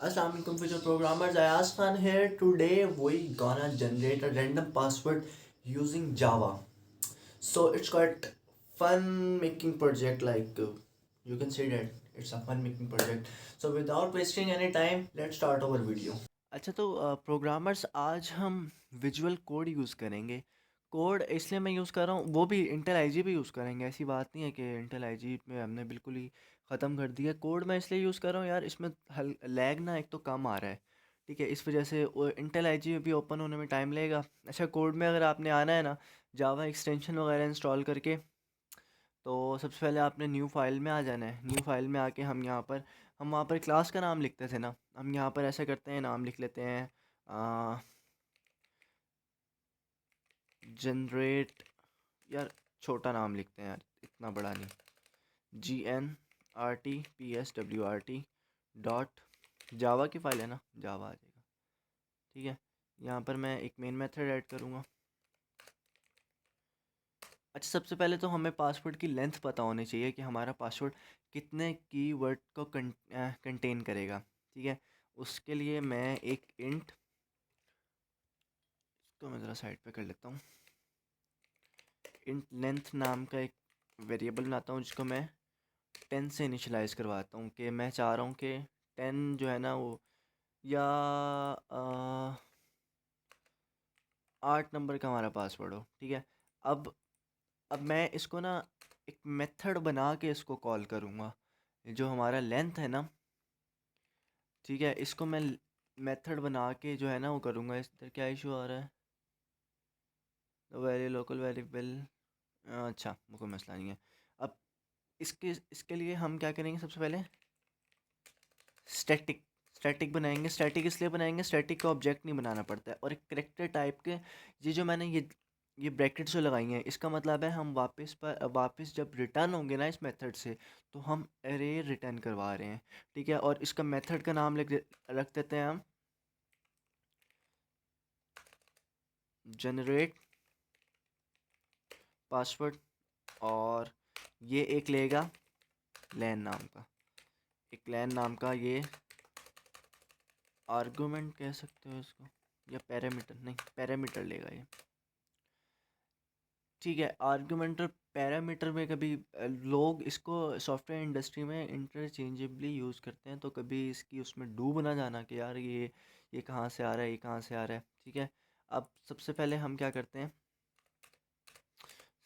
Assalamu alaikum future programmers. Ayaz Khan here. Today we gonna generate a random password using Java. So it's quite fun making project you can say that it's a fun making project. So without wasting any time, let's start our video. अच्छा तो programmers आज हम visual code use करेंगे। Code इसलिए मैं use कर रहा हूँ, वो भी इंटेल आईजी पे यूज़ करेंगे। ऐसी बात नहीं है कि इंटेल आईजी में हमने बिल्कुल ही ख़त्म कर दिया। कोड मैं इसलिए यूज़ कर रहा हूँ यार, इसमें हल लैग ना एक तो कम आ रहा है, ठीक है। इस वजह से इंटेल आईजी भी ओपन होने में टाइम लगेगा। अच्छा, कोड में अगर आपने आना है ना जावा एक्सटेंशन वगैरह इंस्टॉल करके, तो सबसे पहले आपने न्यू फाइल में आ जाना है। न्यू फाइल में आके हम वहाँ पर क्लास का नाम लिखते थे ना, हम यहाँ पर ऐसा करते हैं, नाम लिख लेते हैं जनरेट, यार छोटा नाम लिखते हैं यार, इतना बड़ा नहीं। GNRTPSWRT डॉट जावा की फ़ाइल है ना, जावा आ जाएगा, ठीक है। यहाँ पर मैं एक मेन मेथड ऐड करूँगा। अच्छा, सबसे पहले तो हमें पासवर्ड की लेंथ पता होनी चाहिए कि हमारा पासवर्ड कितने कीवर्ड को कंटेन करेगा, ठीक है। उसके लिए मैं एक इंट, इसको मैं ज़रा साइड पे कर लेता हूँ। इंट लेंथ नाम का एक वेरिएबल बनाता हूँ जिसको मैं 10 से इनिशलाइज़ करवाता हूँ कि मैं चाह रहा हूँ कि 10 जो है ना वो, या 8 नंबर का हमारा पासवर्ड हो, ठीक है। अब मैं इसको ना एक मेथड बना के इसको कॉल करूँगा। जो हमारा लेंथ है ना, ठीक है, इसको मैं मेथड बना के जो है ना वो करूँगा। इस तरह क्या इशू आ रहा है, वेरी लोकल वेरिएबल। अच्छा, कोई मसला नहीं है। अब इसके इसके लिए हम क्या करेंगे, सबसे पहले स्टैटिक स्टैटिक बनाएंगे। स्टैटिक इसलिए बनाएंगे, स्टैटिक का ऑब्जेक्ट नहीं बनाना पड़ता है। और एक करेक्टर टाइप के, ये जो मैंने ये ब्रैकेट्स जो लगाई हैं, इसका मतलब है हम वापस जब रिटर्न होंगे ना इस मेथड से, तो हम एरे रिटर्न करवा रहे हैं, ठीक है। और इसका मेथड का नाम रख देते हैं हम जनरेट पासवर्ड। और ये एक लेगा लैन नाम का, एक लैन नाम का ये आर्गुमेंट कह सकते हो इसको, या पैरामीटर, नहीं पैरामीटर लेगा ये, ठीक है। आर्गुमेंट और पैरामीटर में कभी लोग इसको सॉफ्टवेयर इंडस्ट्री में इंटरचेंजेबली यूज़ करते हैं, तो कभी इसकी उसमें डूब ना जाना कि यार ये कहाँ से आ रहा है, ये कहाँ से आ रहा है, ठीक है। अब सबसे पहले हम क्या करते हैं,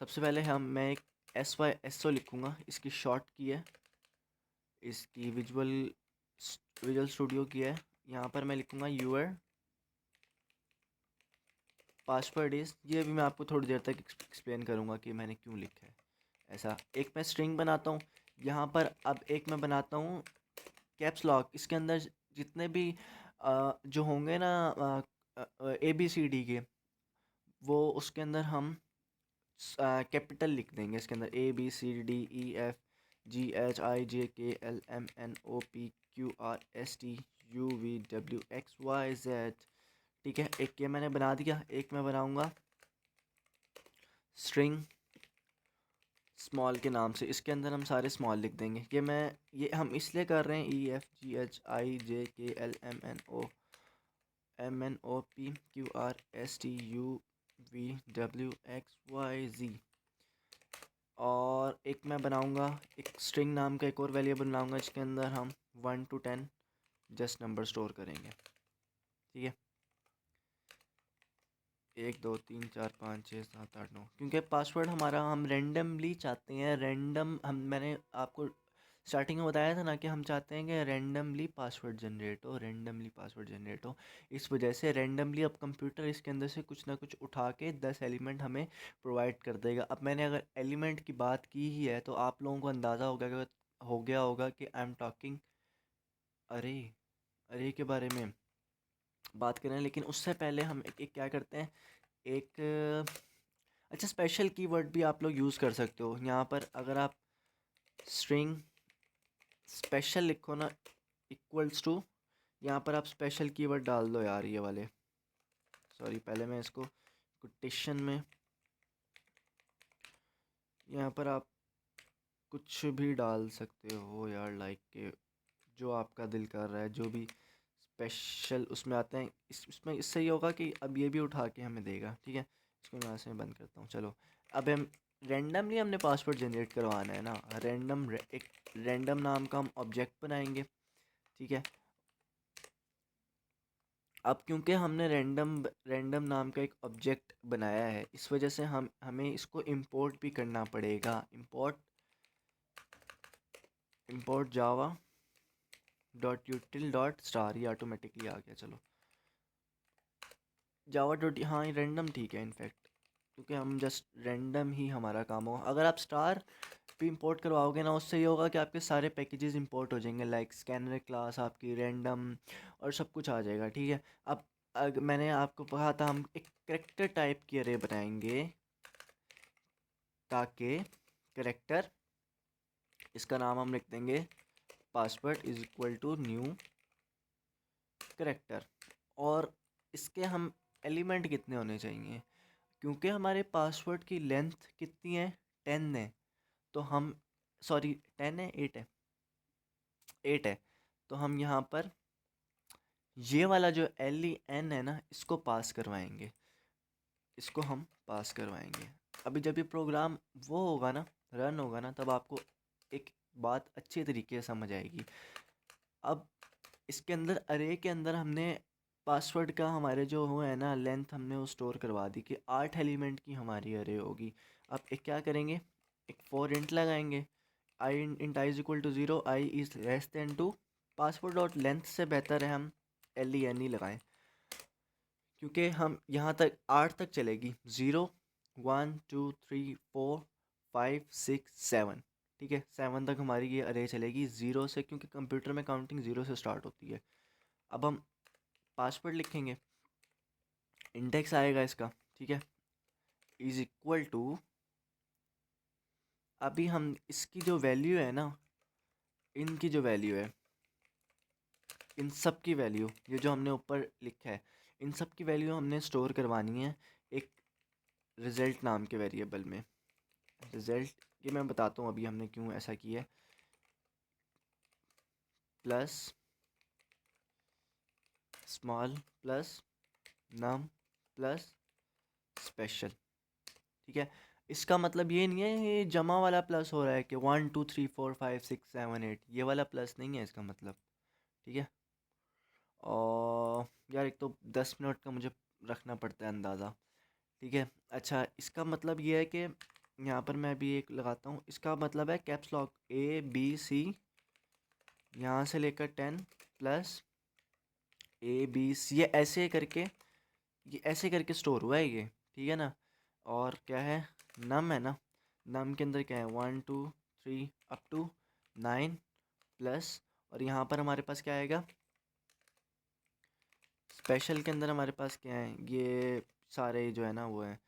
सबसे पहले मैं एक SYSO लिखूँगा। इसकी शॉर्ट की है, इसकी विजुअल स्टूडियो की है। यहाँ पर मैं लिखूँगा यूर पासवर्ड इज़, ये भी मैं आपको थोड़ी देर तक एक्सप्लेन करूँगा कि मैंने क्यों लिखा है ऐसा। एक मैं स्ट्रिंग बनाता हूँ यहाँ पर। अब एक मैं बनाता हूँ कैप्स लॉक। इसके अंदर जितने भी जो होंगे ना ABCD के, वो उसके अंदर हम कैपिटल लिख देंगे। इसके अंदर ABCDEFGHIJKLMNOPQRSTUVWXYZ, ठीक है। एक ये मैंने बना दिया। एक मैं बनाऊंगा स्ट्रिंग स्मॉल के नाम से, इसके अंदर हम सारे स्मॉल लिख देंगे। ये हम इसलिए कर रहे हैं EFGHIJKLMNOPQRSTUVWXYZ। और एक मैं बनाऊंगा एक स्ट्रिंग नाम का एक और वेरिएबल बनाऊंगा, इसके अंदर हम 1 to 10 जस्ट नंबर स्टोर करेंगे, ठीक है। 1 2 3 4 5 6 7 8 9, क्योंकि पासवर्ड हमारा हम रेंडमली चाहते हैं। मैंने आपको स्टार्टिंग में बताया था ना कि हम चाहते हैं कि रेंडमली पासवर्ड जनरेट हो। इस वजह से रेंडमली अब कंप्यूटर इसके अंदर से कुछ ना कुछ उठा के 10 एलिमेंट हमें प्रोवाइड कर देगा। अब मैंने अगर एलिमेंट की बात की ही है, तो आप लोगों को अंदाज़ा हो गया होगा कि आई एम टॉकिंग अरे अरे के बारे में बात करें। लेकिन उससे पहले हम एक क्या करते हैं, एक अच्छा स्पेशल कीवर्ड भी आप लोग यूज़ कर सकते हो। यहाँ पर अगर आप स्ट्रिंग स्पेशल लिखो ना, इक्वल्स टू, यहाँ पर आप स्पेशल कीवर्ड डाल दो यार, ये वाले। सॉरी, पहले मैं इसको कोटेशन में, यहाँ पर आप कुछ भी डाल सकते हो यार, लाइक के जो आपका दिल कर रहा है, जो भी स्पेशल उसमें आते हैं, इसमें इससे ये होगा कि अब ये भी उठा के हमें देगा, ठीक है। इसको मैं यहाँ से बंद करता हूँ। चलो अब हम रैंडमली हमने पासवर्ड जनरेट करवाना है ना। एक रैंडम नाम का हम ऑब्जेक्ट बनाएंगे, ठीक है। अब क्योंकि हमने रैंडम नाम का एक ऑब्जेक्ट बनाया है, इस वजह से हमें इसको इंपोर्ट भी करना पड़ेगा। Import Java dot यूटिल dot star, ये ऑटोमेटिकली आ गया। चलो जावा डॉट, हाँ ये रैंडम ठीक है इनफैक्ट, क्योंकि हम जस्ट रैंडम ही हमारा काम होगा। अगर आप स्टार भी इंपोर्ट करवाओगे ना, उससे ये होगा कि आपके सारे पैकेजेस इंपोर्ट हो जाएंगे, लाइक स्कैनर क्लास आपकी रैंडम और सब कुछ आ जाएगा, ठीक है। अब मैंने आपको कहा था हम एक करेक्टर टाइप की अरे बनाएंगे, ताकि करेक्टर, इसका नाम हम लिख देंगे password is equal to new character. और इसके हम एलिमेंट कितने होने चाहिए, क्योंकि हमारे पासवर्ड की लेंथ कितनी है, 10 है। तो हम, सॉरी 10 है, 8 है, 8 है। तो हम यहाँ पर ये वाला जो LEN है ना, इसको पास करवाएंगे, इसको हम पास करवाएंगे। अभी जब ये प्रोग्राम वो होगा ना, रन होगा ना, तब आपको एक बात अच्छे तरीके से समझ आएगी। अब इसके अंदर अरे के अंदर हमने पासवर्ड का हमारे जो वो है ना लेंथ, हमने वो स्टोर करवा दी कि 8 एलिमेंट की हमारी अरे होगी। अब एक क्या करेंगे, एक फॉर इंट लगाएंगे, I int I is equal to 0, I is less than 2। Password और लेंथ से बेहतर है हम LEN लगाएं, क्योंकि हम यहाँ तक 8 तक चलेगी, 0 1 2 3 4 5 6 7, ठीक है। 7 तक हमारी ये अरे चलेगी 0 से, क्योंकि कंप्यूटर में काउंटिंग 0 से स्टार्ट होती है। अब हम पासवर्ड लिखेंगे, इंडेक्स आएगा इसका, ठीक है, इज इक्वल टू, अभी हम इसकी जो वैल्यू है ना, इनकी जो वैल्यू है, इन सब की वैल्यू, ये जो हमने ऊपर लिखा है, इन सब की वैल्यू हमने स्टोर करवानी है एक रिज़ल्ट नाम के वेरिएबल में। रिज़ल्ट, ये मैं बताता हूँ अभी हमने क्यों ऐसा किया है। Plus small plus num plus special, ठीक है। इसका मतलब ये नहीं है ये जमा वाला प्लस हो रहा है कि 1 2 3 4 5 6 7 8, ये वाला प्लस नहीं है इसका मतलब, ठीक है। और यार एक तो 10 मिनट का मुझे रखना पड़ता है अंदाज़ा, ठीक है। अच्छा, इसका मतलब ये है कि यहाँ पर मैं भी एक लगाता हूँ, इसका मतलब है कैप्स लॉक ABC, यहाँ से लेकर 10 प्लस ABC, ये ऐसे करके स्टोर हुआ है ये, ठीक है ना। और क्या है, नम है ना, नम के अंदर क्या है, 1 2 3 अप टू 9 प्लस, और यहाँ पर हमारे पास क्या आएगा, स्पेशल के अंदर हमारे पास क्या है, ये सारे जो है ना वो है।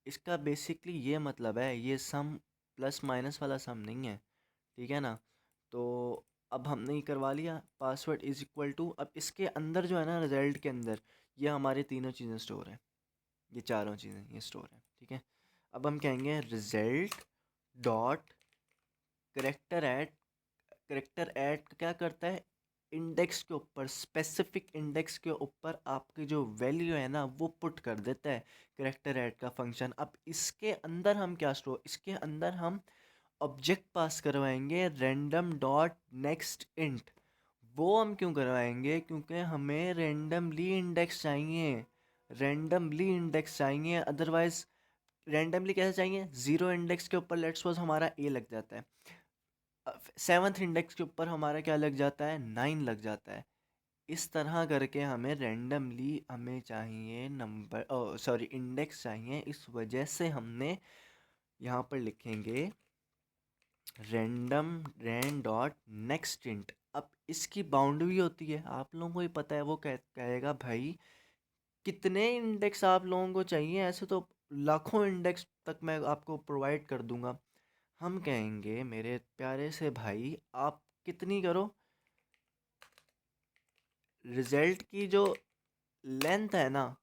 इसका बेसिकली ये मतलब है, ये सम प्लस माइनस वाला सम नहीं है, ठीक है ना। तो अब हमने ये करवा लिया, पासवर्ड इज इक्वल टू, अब इसके अंदर जो है ना रिजल्ट के अंदर, ये हमारी तीनों चीज़ें स्टोर हैं, ये चारों चीज़ें ये स्टोर हैं, ठीक है। अब हम कहेंगे रिजल्ट डॉट करेक्टर ऐट क्या करता है, इंडेक्स के ऊपर, स्पेसिफिक इंडेक्स के ऊपर आपकी जो वैल्यू है ना वो पुट कर देता है करेक्टर ऐड का फंक्शन। अब इसके अंदर हम क्या स्टोर, इसके अंदर हम ऑब्जेक्ट पास करवाएंगे रैंडम डॉट नेक्स्ट इंट। वो हम क्यों करवाएंगे, क्योंकि हमें रैंडमली इंडेक्स चाहिए, अदरवाइज रैंडमली कैसे चाहिए, 0 इंडेक्स के ऊपर लेट्स सपोज हमारा A लग जाता है, 7th इंडेक्स के ऊपर हमारा क्या लग जाता है, 9 लग जाता है। इस तरह करके हमें रैंडमली हमें चाहिए नंबर, सॉरी इंडेक्स चाहिए, इस वजह से हमने यहाँ पर लिखेंगे रैंड डॉट नेक्स्ट इंट। अब इसकी बाउंड्री होती है, आप लोगों को ही पता है, वो कहेगा भाई कितने इंडेक्स आप लोगों को चाहिए, ऐसे तो लाखों इंडेक्स तक मैं आपको प्रोवाइड कर दूंगा। हम कहेंगे मेरे प्यारे से भाई, आप कितनी करो, रिजल्ट की जो लेंथ है ना,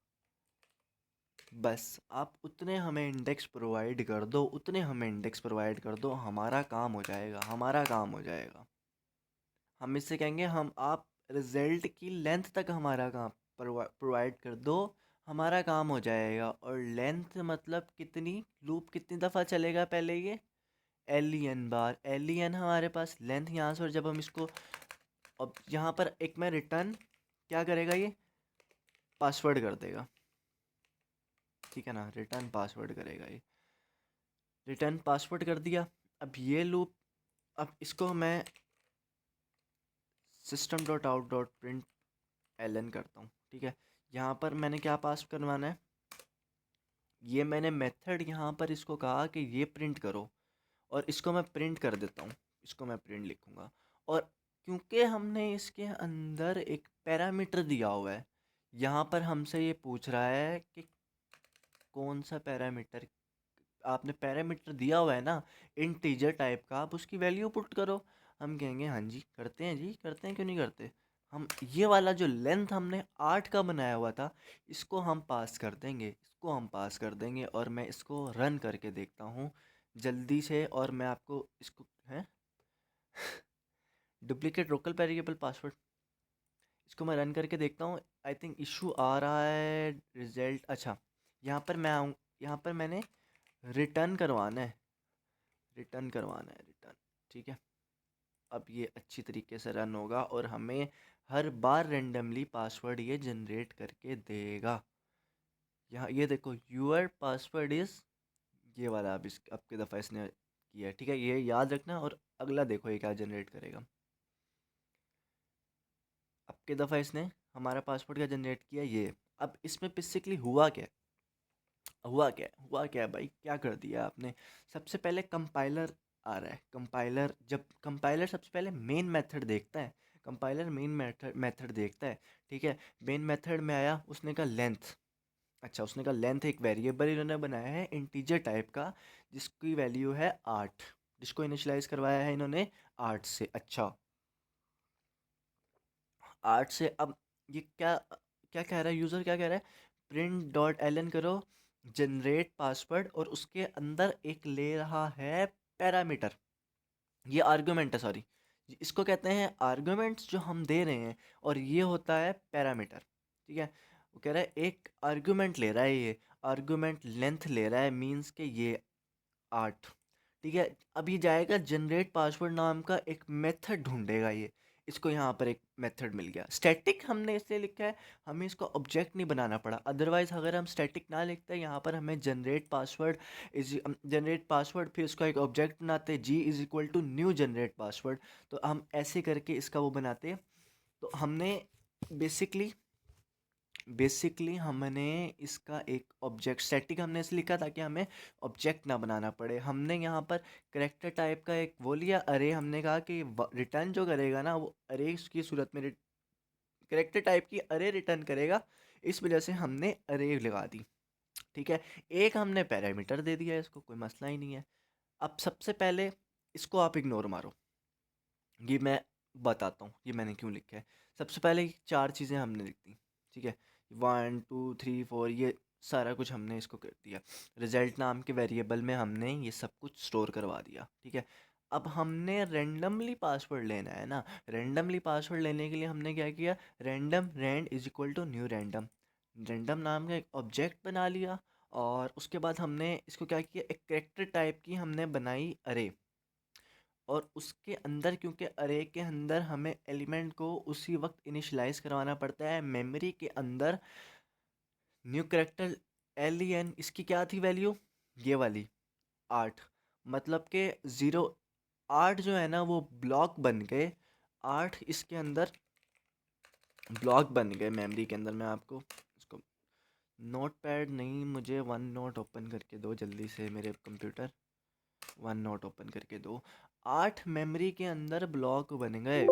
बस आप उतने हमें इंडेक्स प्रोवाइड कर दो, हमारा काम हो जाएगा, हम इससे कहेंगे हम आप रिजल्ट की लेंथ तक हमारा काम प्रोवाइड कर दो, हमारा काम हो जाएगा। और लेंथ मतलब कितनी, लूप कितनी दफ़ा चलेगा पहले ये, एन बार, एन हमारे पास लेंथ यहाँ से। और जब हम इसको, अब यहाँ पर एक मैं रिटर्न क्या करेगा, ये पासवर्ड कर देगा, ठीक है ना, रिटर्न पासवर्ड करेगा ये, रिटर्न पासवर्ड कर दिया। अब ये लूप, अब इसको मैं system dot out dot print L करता हूँ, ठीक है। यहाँ पर मैंने क्या पास करवाना है, ये मैंने मेथड यहाँ पर इसको कहा कि ये प्रिंट करो, और इसको मैं प्रिंट कर देता हूँ, इसको मैं प्रिंट लिखूँगा। और क्योंकि हमने इसके अंदर एक पैरामीटर दिया हुआ है, यहाँ पर हमसे ये पूछ रहा है कि कौन सा पैरामीटर, आपने पैरामीटर दिया हुआ है ना इंटीजर टाइप का, आप उसकी वैल्यू पुट करो। हम कहेंगे हाँ जी करते हैं, जी करते हैं, क्यों नहीं करते। हम ये वाला जो लेंथ हमने 8 का बनाया हुआ था, इसको हम पास कर देंगे, इसको हम पास कर देंगे। और मैं इसको रन करके देखता हूँ जल्दी से, और मैं आपको इसको है डुप्लीकेट लोकल वेरिएबल पासवर्ड, इसको मैं रन करके देखता हूँ। आई थिंक इशू आ रहा है रिजल्ट, अच्छा यहाँ पर मैं आऊँ, यहाँ पर मैंने रिटर्न करवाना है, रिटर्न करवाना है, रिटर्न, ठीक है। अब ये अच्छी तरीके से रन होगा और हमें हर बार रेंडमली पासवर्ड ये जनरेट करके देगा। यहाँ ये देखो, यूर पासवर्ड इज़, ये वाला अब इस अब की दफ़ा इसने किया है, ठीक है, ये याद रखना। और अगला देखो ये क्या जनरेट करेगा, अब की दफ़ा इसने हमारा पासवर्ड क्या जनरेट किया, ये। अब इसमें बेसिकली हुआ क्या है, हुआ क्या है भाई, क्या कर दिया आपने। सबसे पहले कंपाइलर आ रहा है, कंपाइलर, जब कंपाइलर सबसे पहले मेन मेथड देखता है, कंपाइलर मेन मेथड देखता है, ठीक है। मेन मेथड में आया, उसने कहा लेंथ, अच्छा उसने कहा लेंथ एक वेरिएबल इन्होंने बनाया है इंटीजर टाइप का, जिसकी वैल्यू है 8, जिसको इनिशियलाइज करवाया है इन्होंने 8 से, अच्छा 8 से। अब ये क्या क्या कह रहा है यूज़र, क्या कह रहा है, प्रिंट डॉट एल करो जनरेट पासवर्ड, और उसके अंदर एक ले रहा है पैरामीटर, ये आर्गुमेंट है, सॉरी, इसको कहते हैं आर्गुमेंट्स जो हम दे रहे हैं, और ये होता है पैरामीटर, ठीक है। वो कह रहा है एक आर्गुमेंट ले रहा है, ये आर्गुमेंट लेंथ ले रहा है, मींस के ये 8, ठीक है। अब ये जाएगा जनरेट पासवर्ड नाम का एक मेथड ढूंढेगा ये, इसको यहाँ पर एक मेथड मिल गया, स्टैटिक हमने इसलिए लिखा है, हमें इसको ऑब्जेक्ट नहीं बनाना पड़ा। अदरवाइज अगर हम स्टैटिक ना लिखते, यहाँ पर हमें generate password is, generate password फिर उसका एक ऑब्जेक्ट बनाते, G is equal to new generate password, तो हम ऐसे करके इसका वो बनाते। तो हमने बेसिकली हमने इसका एक ऑब्जेक्ट स्टैटिक हमने इसलिए लिखा ताकि हमें ऑब्जेक्ट ना बनाना पड़े। हमने यहाँ पर करेक्टर टाइप का एक वो लिया अरे, हमने कहा कि रिटर्न जो करेगा ना वो अरे की सूरत में करेक्टर टाइप की अरे रिटर्न करेगा, इस वजह से हमने अरे लगा दी, ठीक है। एक हमने पैरामीटर दे दिया, इसको कोई मसला ही नहीं है। अब सबसे पहले इसको आप इग्नोर मारो, ये मैं बताता हूँ ये मैंने क्यों लिखा है। सबसे पहले 4 चीज़ें हमने लिख दी, ठीक है, 1 2 3 4, ये सारा कुछ हमने इसको कर दिया, रिजल्ट नाम के वेरिएबल में हमने ये सब कुछ स्टोर करवा दिया, ठीक है। अब हमने रेंडमली पासवर्ड लेना है ना, रेंडमली पासवर्ड लेने के लिए हमने क्या किया, random rand is equal to new random, random नाम का एक ऑब्जेक्ट बना लिया। और उसके बाद हमने इसको क्या किया, एक करेक्टर टाइप की हमने बनाई अरे, और उसके अंदर क्योंकि अरे के अंदर हमें एलिमेंट को उसी वक्त इनिशियलाइज करवाना पड़ता है मेमोरी के अंदर, न्यू करेक्टर एन, इसकी क्या थी वैल्यू, ये वाली 8, मतलब के 0 8 जो है ना वो ब्लॉक बन गए, 8 इसके अंदर ब्लॉक बन गए मेमोरी के अंदर। मैं आपको इसको नोट पैड नहीं, मुझे वन नोट ओपन करके दो जल्दी से मेरे कंप्यूटर, वन नोट ओपन करके दो। 8 मेमोरी के अंदर ब्लॉक बन गए,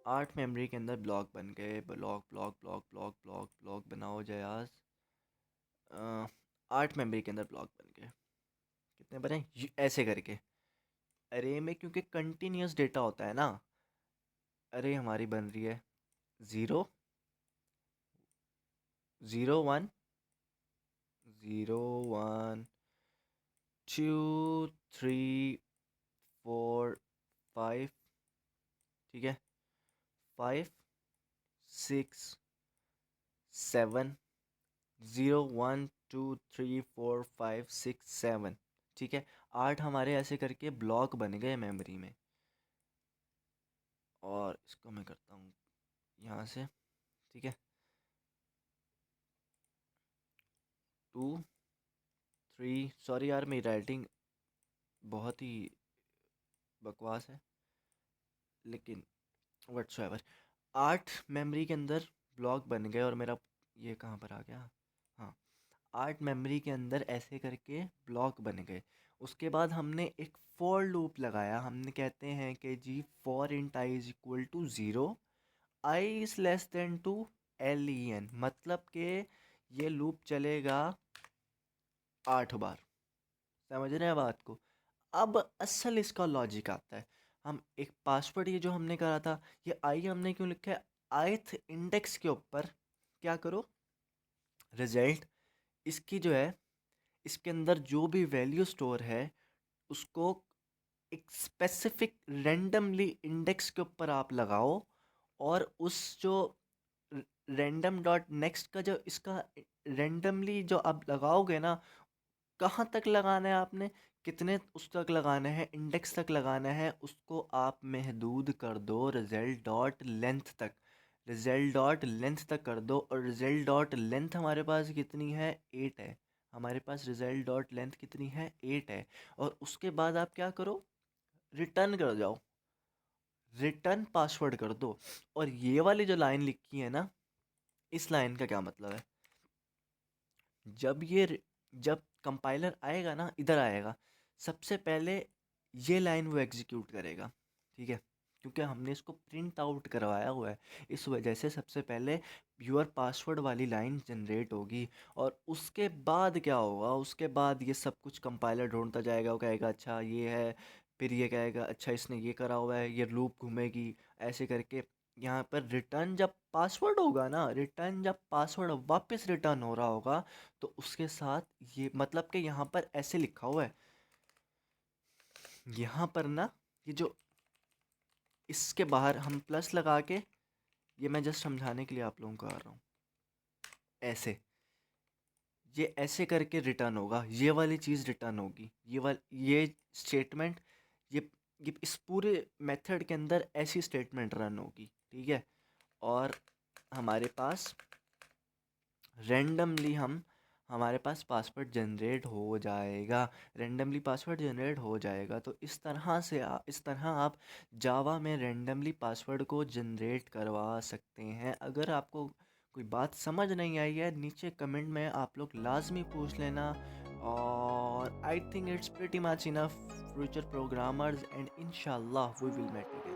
8 मेमोरी के अंदर ब्लॉक बन गए, block block block block block block बनाओ जयास, 8 मेमोरी के अंदर ब्लॉक बन गए, कितने बने ऐसे करके। अरे में क्योंकि कंटिन्यूस डेटा होता है ना, अरे हमारी बन रही है 0 0 1 0 1 2 3 4 5, ठीक है। 5 6 7 0 1 2 3 4 5 6 7। ठीक है, 8 हमारे ऐसे करके ब्लॉक बन गए मेमोरी में। और इसको मैं करता हूँ यहाँ से। ठीक है, 2 3, सॉरी यार मेरी राइटिंग बहुत ही बकवास है, लेकिन व्हाट्सएवर। 8 मेमोरी के अंदर ब्लॉक बन गए और मेरा ये कहाँ पर आ गया, हाँ, 8 मेमोरी के अंदर ऐसे करके ब्लॉक बन गए। उसके बाद हमने एक फॉर लूप लगाया। हमने कहते हैं कि G for int I is equal to 0, I is less than two LEN, मतलब कि ये लूप चलेगा 8 बार। समझ रहे हैं बात को? अब असल इसका लॉजिक आता है। हम एक पासवर्ड ये जो हमने करा था, ये आई हमने क्यों लिखा है? ith इंडेक्स के ऊपर क्या करो, रिजल्ट इसकी जो है, इसके अंदर जो भी वैल्यू स्टोर है उसको एक स्पेसिफिक रैंडमली इंडेक्स के ऊपर आप लगाओ। और उस जो रैंडम डॉट नेक्स्ट का जो इसका रैंडमली जो आप लगाओगे ना, कहाँ तक लगाना है आपने, कितने उस तक लगाना है, इंडेक्स तक लगाना है, उसको आप महदूद कर दो रिजल्ट डॉट लेंथ तक। रिजल्ट डॉट लेंथ तक कर दो, और रिजल्ट डॉट लेंथ हमारे पास कितनी है? 8 है। हमारे पास रिजल्ट डॉट लेंथ कितनी है? 8 है। और उसके बाद आप क्या करो, रिटर्न कर जाओ, रिटर्न पासवर्ड कर दो। और ये वाली जो लाइन लिखी है ना, इस लाइन का क्या मतलब है? जब कंपाइलर आएगा ना, इधर आएगा, सबसे पहले ये लाइन वो एग्जीक्यूट करेगा। ठीक है, क्योंकि हमने इसको प्रिंट आउट करवाया हुआ है, इस वजह से सबसे पहले यूर पासवर्ड वाली लाइन जनरेट होगी। और उसके बाद क्या होगा, उसके बाद ये सब कुछ कंपाइलर ढूंढता जाएगा, वो कहेगा अच्छा ये है, फिर ये कहेगा अच्छा इसने ये करा हुआ है, ये लूप घूमेगी, ऐसे करके यहाँ पर रिटर्न जब पासवर्ड होगा ना, रिटर्न जब पासवर्ड वापस रिटर्न हो रहा होगा, तो उसके साथ ये मतलब कि यहाँ पर ऐसे लिखा हुआ है, यहाँ पर ना, ये जो इसके बाहर हम प्लस लगा के, ये मैं जस्ट समझाने के लिए आप लोगों को कर रहा हूँ, ऐसे ये ऐसे करके रिटर्न होगा, ये वाली चीज़ रिटर्न होगी, ये स्टेटमेंट, ये ये इस पूरे मेथड के अंदर ऐसी स्टेटमेंट रन होगी। ठीक है, और हमारे पास रैंडमली हमारे पास पासवर्ड जनरेट हो जाएगा, रैंडमली पासवर्ड जनरेट हो जाएगा। तो इस तरह से इस तरह आप जावा में रैंडमली पासवर्ड को जनरेट करवा सकते हैं। अगर आपको कोई बात समझ नहीं आई है, नीचे कमेंट में आप लोग लाजमी पूछ लेना। और I think it's pretty much enough future programmers, and इंशाल्लाह वी विल मेट